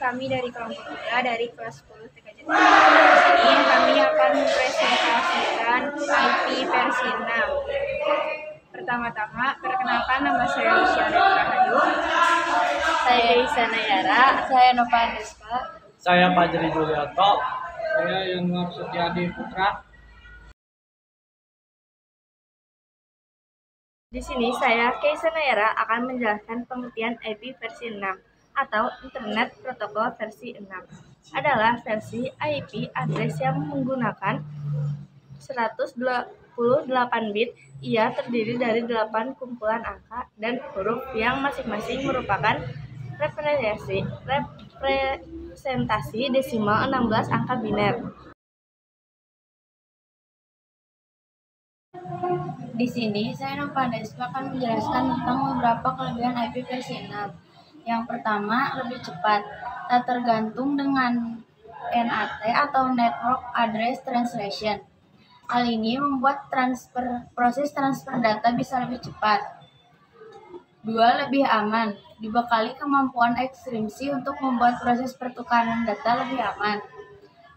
kami dari kelompok 3 dari kelas 10 TK Jati. Di sini kami akan mempresentasikan IP versi 6. Pertama-tama, perkenalkan nama saya Luciana Rahayu. Saya Isana Yara. Saya Nova Andespa. Saya Fajri Julianto. Saya Yanuar Setiadi Putra. Di sini saya, Isana Yara, akan menjelaskan pengertian IP versi 6 atau Internet Protocol versi 6. Adalah versi IP address yang menggunakan 128 bit. Ia terdiri dari 8 kumpulan angka dan huruf yang masing-masing merupakan representasi desimal 16 angka biner. Di sini, saya Nova Andespa akan menjelaskan tentang beberapa kelebihan IP versi 6. Yang pertama, lebih cepat, tak tergantung dengan NAT atau Network Address Translation. Hal ini membuat proses transfer data bisa lebih cepat. 2. Lebih aman, dibekali kemampuan enkripsi untuk membuat proses pertukaran data lebih aman.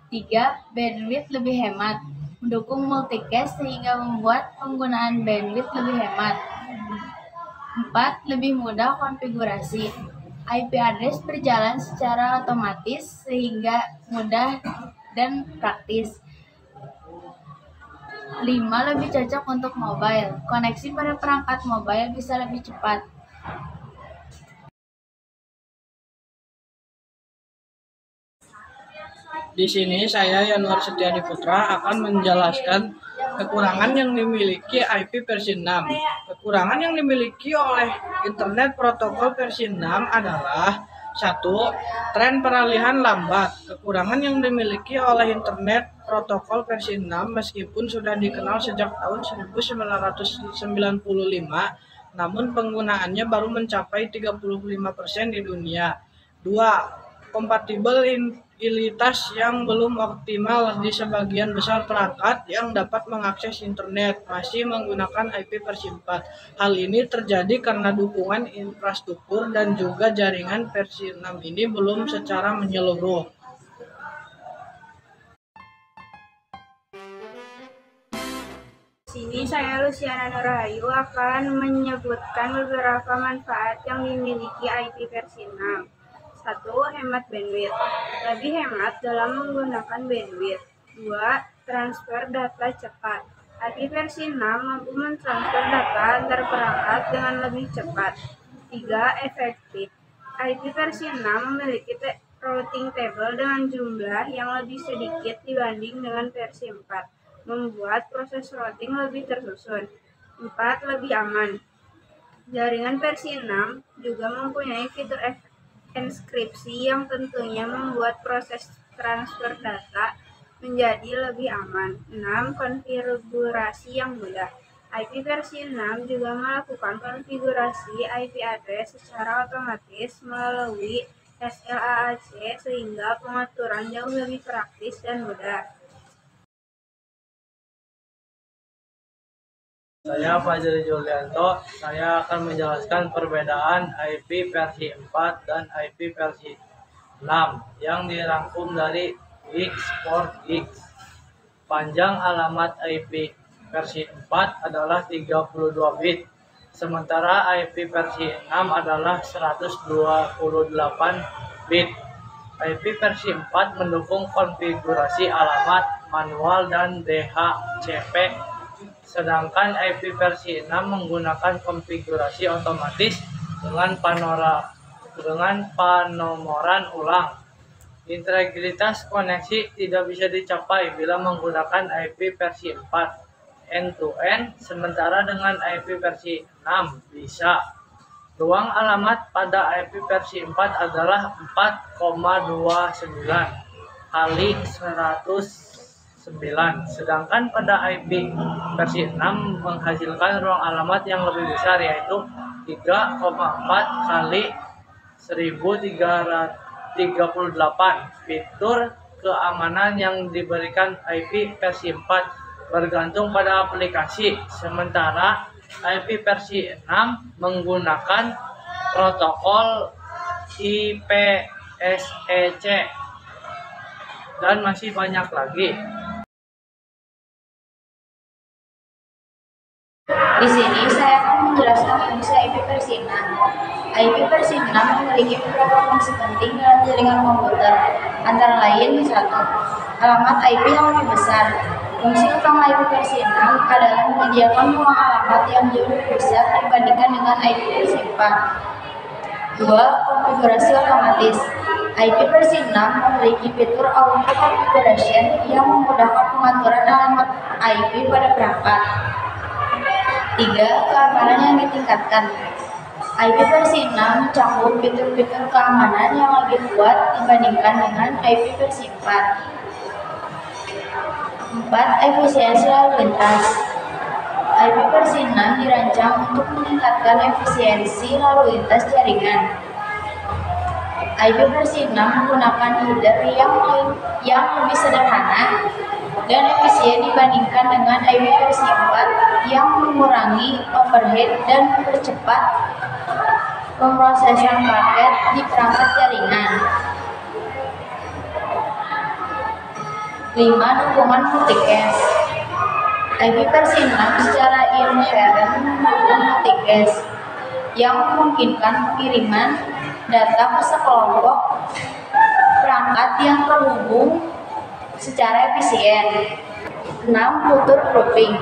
3. Bandwidth lebih hemat, mendukung multicast sehingga membuat penggunaan bandwidth lebih hemat. 4. Lebih mudah konfigurasi. IP address berjalan secara otomatis sehingga mudah dan praktis. 5. Lebih cocok untuk mobile. Koneksi pada perangkat mobile bisa lebih cepat. Di sini saya Yanuar Setiadi Putra akan menjelaskan kekurangan yang dimiliki IP versi 6. Kekurangan yang dimiliki oleh Internet Protokol versi 6 adalah 1. Tren peralihan lambat. Kekurangan yang dimiliki oleh Internet Protokol versi 6 meskipun sudah dikenal sejak tahun 1995, namun penggunaannya baru mencapai 35% di dunia. 2. Kompatibilitas yang belum optimal di sebagian besar perangkat yang dapat mengakses internet masih menggunakan IP versi 4. Hal ini terjadi karena dukungan infrastruktur dan juga jaringan versi 6 ini belum secara menyeluruh. Di sini saya Luciana Rahayu akan menyebutkan beberapa manfaat yang dimiliki IP versi 6. 1. Hemat bandwidth. Lebih hemat dalam menggunakan bandwidth. 2. Transfer data cepat. IP versi 6 mampu mentransfer data antar perangkat dengan lebih cepat. 3. Efektif. IP versi 6 memiliki routing table dengan jumlah yang lebih sedikit dibanding dengan versi 4, membuat proses routing lebih tersusun. 4. Lebih aman. Jaringan versi 6 juga mempunyai fitur enkripsi yang tentunya membuat proses transfer data menjadi lebih aman. 6. Konfigurasi yang mudah. IP versi 6 juga melakukan konfigurasi IP address secara otomatis melalui SLAAC sehingga pengaturan jauh lebih praktis dan mudah. Saya Fajri Julianto, saya akan menjelaskan perbedaan IP versi 4 dan IP versi 6 yang dirangkum dari X4X. Panjang alamat IP versi 4 adalah 32 bit, sementara IP versi 6 adalah 128 bit. IP versi 4 mendukung konfigurasi alamat manual dan DHCP, sedangkan IP versi 6 menggunakan konfigurasi otomatis dengan penomoran ulang. Integritas koneksi tidak bisa dicapai bila menggunakan IP versi 4 end-to-end, sementara dengan IP versi 6 bisa. Ruang alamat pada IP versi 4 adalah 4,29 kali 109, sedangkan pada IP versi 6 menghasilkan ruang alamat yang lebih besar, yaitu 3,4 kali 1338. Fitur keamanan yang diberikan IP versi 4 bergantung pada aplikasi, sementara IP versi 6 menggunakan protokol IPS SEC, dan masih banyak lagi. Di sini saya akan menjelaskan fungsi IP versi 6. IP versi 6 memiliki beberapa fungsi penting dalam jaringan komputer, antara lain 1. Alamat IP yang lebih besar. Fungsi utama IP versi 6 adalah menyediakan ruang alamat yang jauh lebih besar dibandingkan dengan IP versi 4. 2. Konfigurasi otomatis. IP versi 6 memiliki fitur auto configuration yang memudahkan pengaturan alamat IP pada perangkat. 3. Keamanan yang ditingkatkan. IP versi 6 mencakup fitur-fitur keamanan yang lebih kuat dibandingkan dengan IP versi 4. 4. Efisiensi lalu lintas. IP versi 6 dirancang untuk meningkatkan efisiensi lalu lintas jaringan. IP versi 6 menggunakan header yang lebih sederhana dan efisien dibandingkan dengan IP versi 4 yang mengurangi overhead dan mempercepat pemrosesan paket di perangkat jaringan. 5. Dukungan multicast. IP versi 6 secara inherent mendukung multicast yang memungkinkan pengiriman data ke sekelompok perangkat yang terhubung secara efisien. 6. Kultur grouping.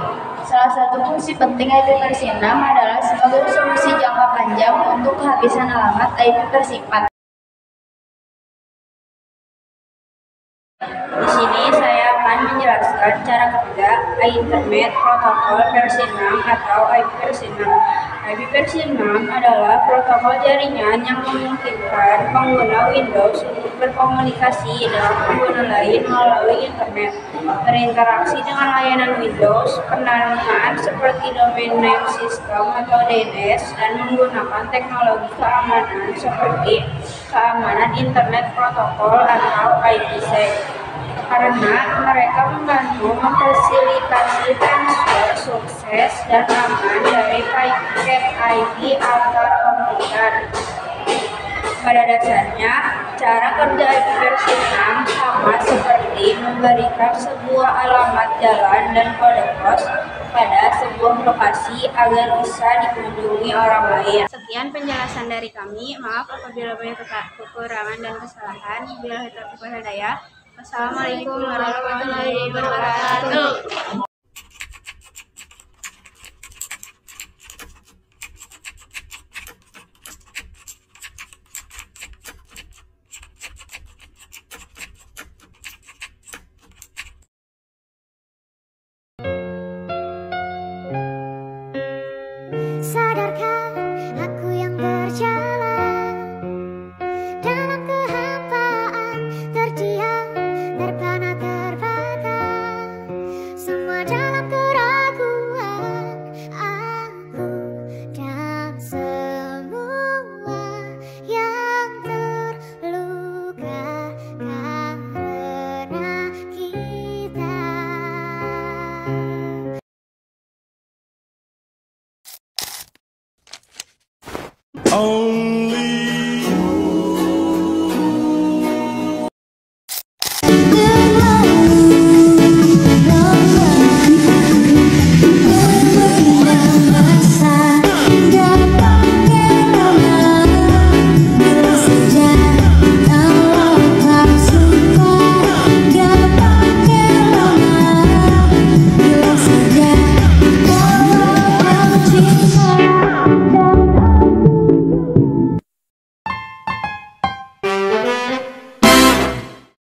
Salah satu fungsi penting IP versi 6 adalah sebagai solusi jangka panjang untuk kehabisan alamat IP versi 4. Di sini saya akan menjelaskan cara kerja Internet Protocol versi 6 atau IP versi 6. IP versi 6 adalah protokol jaringan yang memungkinkan pengguna Windows untuk berkomunikasi dengan pengguna lain melalui internet, berinteraksi dengan layanan Windows, pendanaan seperti domain name system atau DNS, dan menggunakan teknologi keamanan seperti keamanan Internet Protokol atau IPsec. Karena mereka membantu memfasilitasi transfer sukses dan aman dari paket IP antar komputer. Pada dasarnya, cara kerja IP versi 6 sama seperti memberikan sebuah alamat jalan dan kode pos pada sebuah lokasi agar bisa dikunjungi orang lain. Sekian penjelasan dari kami. Maaf apabila banyak kekurangan dan kesalahan. Wassalamualaikum warahmatullahi wabarakatuh.